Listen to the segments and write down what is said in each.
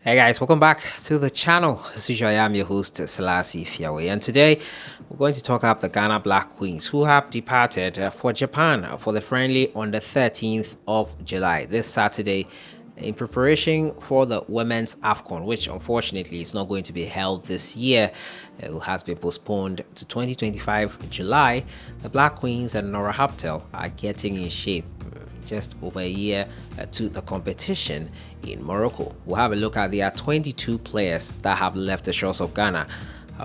Hey guys, welcome back to the channel. As usual, I am your host, Sellssi, and today we're going to talk about the Ghana Black Queens who have departed for Japan for the friendly on the 13th of July, this Saturday, in preparation for the Women's Afcon, which unfortunately is not going to be held this year. It has been postponed to 2025 July. The Black Queens and Nora Hauptle are getting in shape just over a year to the competition in Morocco. We'll have a look at the 22 players that have left the shores of Ghana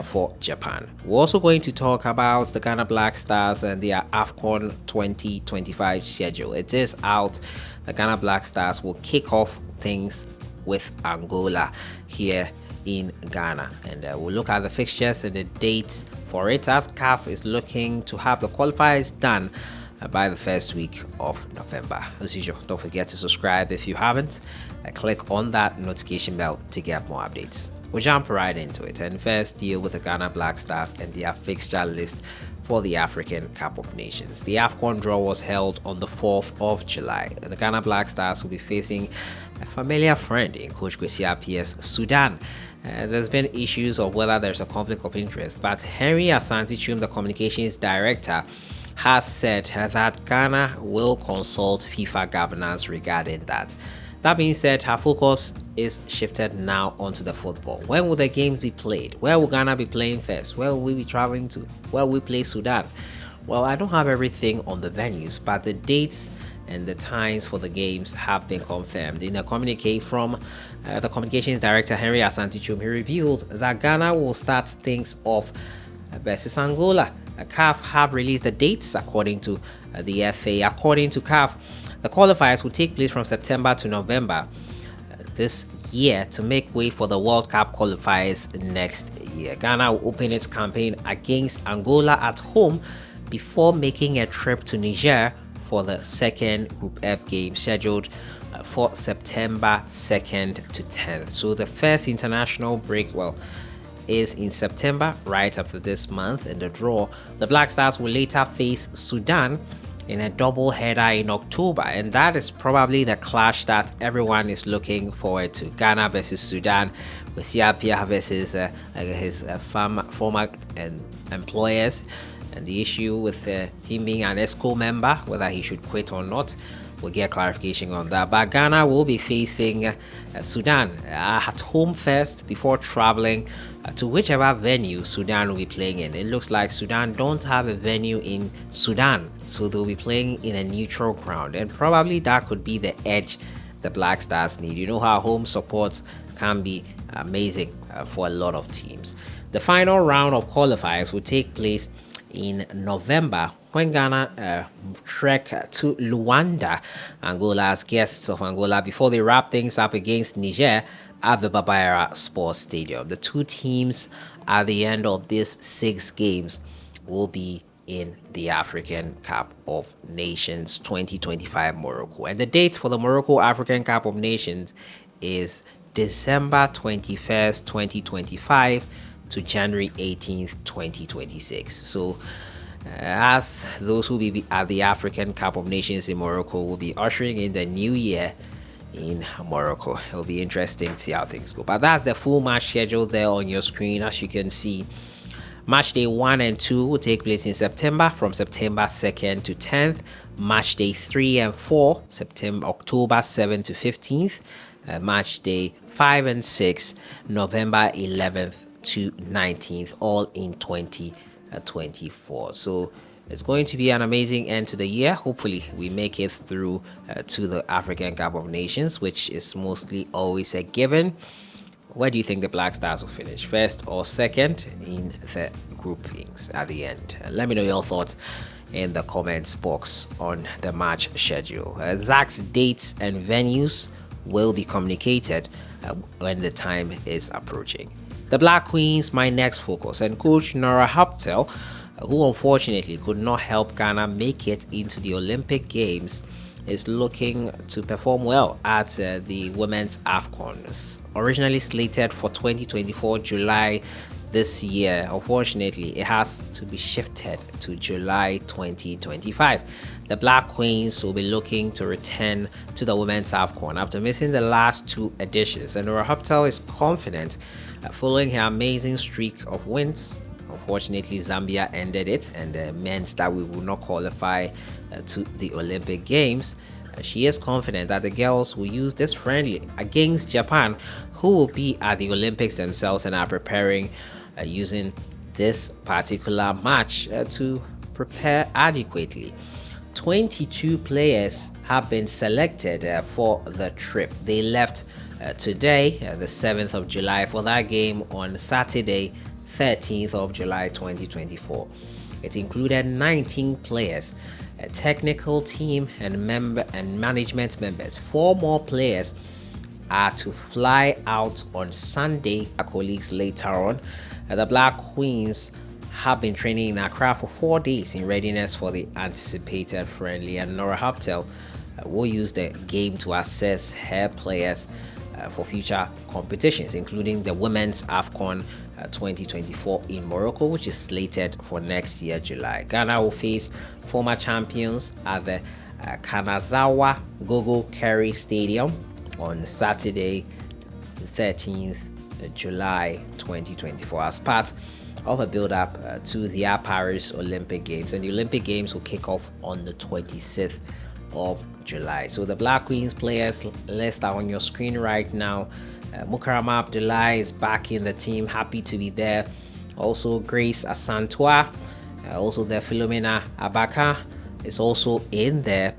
for Japan. We're also going to talk about the Ghana Black Stars and their AFCON 2025 schedule. It is out. The Ghana Black Stars will kick off things with Angola here in Ghana, and we'll look at the fixtures and the dates for it, as CAF is looking to have the qualifiers done by the first week of November. As usual, don't forget to subscribe if you haven't. Click on that notification bell to get more updates. We'll jump right into it and first deal with the Ghana Black Stars and their fixture list for the African Cup of Nations. The AFCON draw was held on the 4th of July. The Ghana Black Stars will be facing a familiar friend in Coach Kwesi Appiah's Sudan. There's been issues of whether there's a conflict of interest, but Henry Asante-Chum, the communications director, has said that Ghana will consult FIFA governance regarding that. That being said, her focus is shifted now onto the football. When will the games be played? Where will Ghana be playing first? Where will we be traveling to? Where will we play Sudan? Well, I don't have everything on the venues, but the dates and the times for the games have been confirmed. In a communique from the communications director Henry Asante-Chum, he revealed that Ghana will start things off versus Angola. CAF have released the dates according to the FA. According to CAF, the qualifiers will take place from September to November this year to make way for the World Cup qualifiers next year. Ghana will open its campaign against Angola at home before making a trip to Niger for the second Group F game scheduled for September 2nd to 10th. So the first international break, is in September, right after this month. In the draw, the Black Stars will later face Sudan in a double header in October, and that is probably the clash that everyone is looking forward to. Ghana versus Sudan, with Appiah versus his former employers, and the issue with him being an ESCO member, whether he should quit or not. We'll get clarification on that. But Ghana will be facing Sudan at home first before traveling to whichever venue Sudan will be playing in. It looks like Sudan don't have a venue in Sudan, so they'll be playing in a neutral ground, and probably that could be the edge the Black Stars need. You know how home support can be amazing for a lot of teams. The final round of qualifiers will take place in November, when Ghana trek to Luanda, Angola, as guests of Angola, before they wrap things up against Niger at the Babayara Sports Stadium. The two teams at the end of these 6 games will be in the African Cup of Nations 2025 Morocco. And the date for the Morocco African Cup of Nations is December 21st, 2025 to January 18th, 2026. So as those who will be at the African Cup of Nations in Morocco will be ushering in the new year in Morocco. It'll be interesting to see how things go. But that's the full match schedule there on your screen. As you can see, match day 1 and 2 will take place in September, from September 2nd to 10th. Match day 3 and 4, October 7th to 15th. Match day 5 and 6, November 11th to 19th, all in 2024. So it's going to be an amazing end to the year. Hopefully we make it through to the African Cup of Nations, which is mostly always a given. Where do you think the Black Stars will finish, first or second in the groupings at the end? Let me know your thoughts in the comments box on the match schedule. Exact dates and venues will be communicated when the time is approaching. The Black Queens, my next focus, and coach Nora Hauptle, who unfortunately could not help Ghana make it into the Olympic Games, is looking to perform well at the Women's Afcon. Originally slated for 2024 July this year, unfortunately, it has to be shifted to July 2025. The Black Queens will be looking to return to the Women's Afcon after missing the last 2 editions, and Nora Hauptle is confident following her amazing streak of wins. Unfortunately, Zambia ended it and meant that we will not qualify to the Olympic Games. She is confident that the girls will use this friendly against Japan, who will be at the Olympics themselves and are preparing using this particular match to prepare adequately. 22 players have been selected for the trip. They left today, the 7th of July, for that game on Saturday, 13th of July 2024. It included 19 players, a technical team and management members. 4 more players are to fly out on Sunday. Our colleagues later on. The Black Queens have been training in Accra for 4 days in readiness for the anticipated friendly, and Nora Hauptle will use the game to assess her players for future competitions, including the Women's Afcon 2024 in Morocco, which is slated for next year, July. Ghana will face former champions at the Kanazawa Gogo Kerry Stadium on Saturday, 13th July 2024, as part of a build-up to the Paris Olympic Games, and the Olympic Games will kick off on the 26th of July. So the Black Queens players list are on your screen right now. Mukarama Abdullah is back in the team, happy to be there. Also Grace Asantua, also there Philomena Abaka is also in there.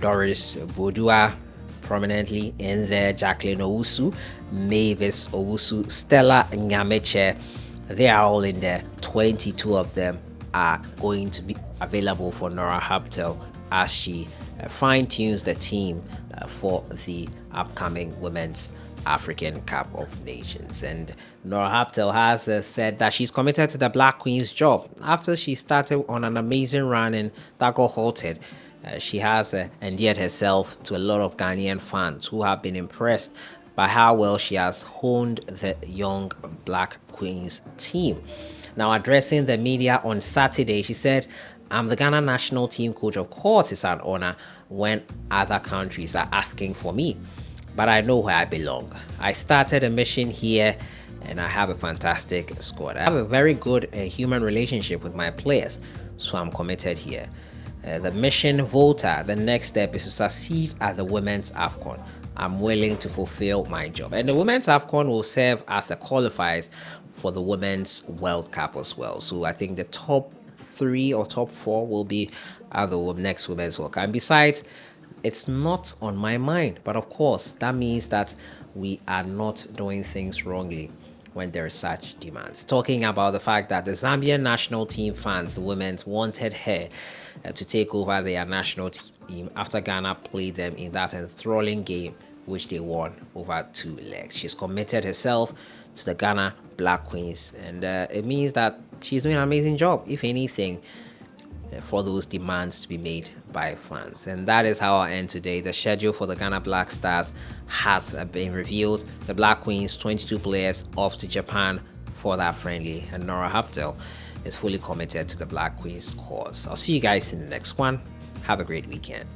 Doris Bodua prominently in there. Jacqueline Owusu, Mavis Owusu, Stella Nyameche, they are all in there. 22 of them are going to be available for Nora Hauptle as she fine-tunes the team for the upcoming Women's African Cup of Nations. And Nora Hauptle has said that she's committed to the Black Queen's job after she started on an amazing run and that got halted. She has endeared herself to a lot of Ghanaian fans who have been impressed by how well she has honed the young Black Queens team. Now, addressing the media on Saturday, she said, "I'm the Ghana national team coach. Of course, it's an honor when other countries are asking for me, but I know where I belong. I started a mission here and I have a fantastic squad. I have a very good human relationship with my players, so I'm committed here. The mission Volta, the next step is to succeed at the Women's Afcon. I'm willing to fulfill my job." And the Women's Afcon will serve as a qualifiers for the Women's World Cup as well. So I think the top 3 or top 4 will be at the next Women's World Cup. And besides, it's not on my mind, but of course that means that we are not doing things wrongly when there are such demands. Talking about the fact that the Zambian national team fans, the women's, wanted her to take over their national team after Ghana played them in that enthralling game which they won over 2 legs. She's committed herself to the Ghana Black Queens, and it means that she's doing an amazing job, if anything, for those demands to be made by fans. And that is how I end today. The schedule for the Ghana Black Stars has been revealed. The Black Queens, 22 players off to Japan for that friendly, and Nora Hauptle is fully committed to the Black Queens cause. I'll see you guys in the next one. Have a great weekend.